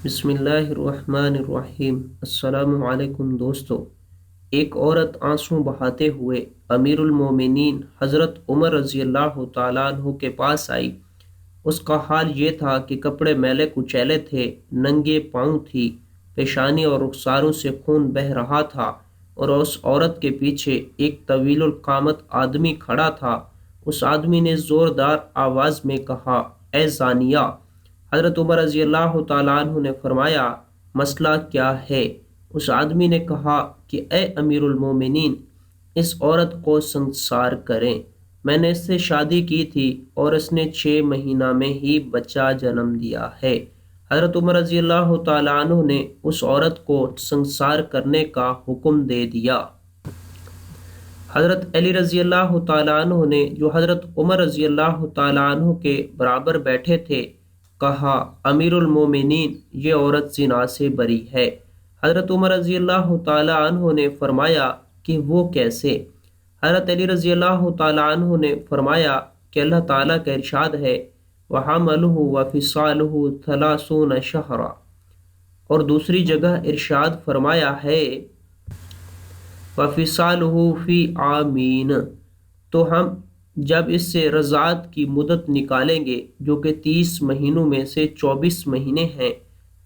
بسم اللہ الرحمن الرحیم۔ السلام علیکم دوستو۔ ایک عورت آنسو بہاتے ہوئے امیر المومنین حضرت عمر رضی اللہ تعالیٰ عنہ کے پاس آئی۔ اس کا حال یہ تھا کہ کپڑے میلے کچیلے تھے، ننگے پاؤں تھی، پیشانی اور رخساروں سے خون بہہ رہا تھا، اور اس عورت کے پیچھے ایک طویل القامت آدمی کھڑا تھا۔ اس آدمی نے زوردار آواز میں کہا، اے زانیہ! حضرت عمر رضی اللہ تعالیٰ عنہ نے فرمایا، مسئلہ کیا ہے؟ اس آدمی نے کہا کہ اے امیر المومنین، اس عورت کو سنسار کریں۔ میں نے اس سے شادی کی تھی اور اس نے 6 مہینہ میں ہی بچہ جنم دیا ہے۔ حضرت عمر رضی اللہ تعالیٰ عنہ نے اس عورت کو سنسار کرنے کا حکم دے دیا۔ حضرت علی رضی اللہ تعالیٰ عنہ نے، جو حضرت عمر رضی اللہ تعالیٰ عنہ کے برابر بیٹھے تھے، کہا، امیر المومنین، یہ عورت زنا سے بری ہے۔ حضرت عمر رضی اللہ تعالیٰ عنہ نے فرمایا کہ وہ کیسے؟ حضرت علی رضی اللہ تعالیٰ عنہ نے فرمایا کہ اللہ تعالیٰ کا ارشاد ہے، وَحَمَلُهُ وَفِصَالُهُ 30 شہرا، اور دوسری جگہ ارشاد فرمایا ہے، وَفِصَالُهُ فِي عَامِينَ۔ تو ہم جب اس سے رضاعت کی مدت نکالیں گے، جو کہ 30 مہینوں میں سے 24 مہینے ہیں،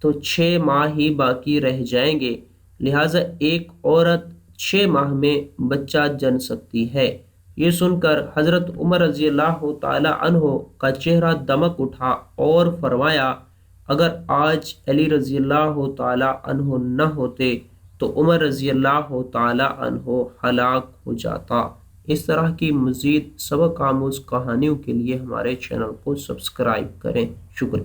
تو 6 ماہ ہی باقی رہ جائیں گے، لہٰذا ایک عورت 6 ماہ میں بچہ جن سکتی ہے۔ یہ سن کر حضرت عمر رضی اللہ تعالی عنہ کا چہرہ دمک اٹھا اور فرمایا، اگر آج علی رضی اللہ تعالی عنہ نہ ہوتے تو عمر رضی اللہ تعالی عنہ ہلاک ہو جاتا۔ اس طرح کی مزید سبق آموز کہانیوں کے لیے ہمارے چینل کو سبسکرائب کریں۔ شکریہ۔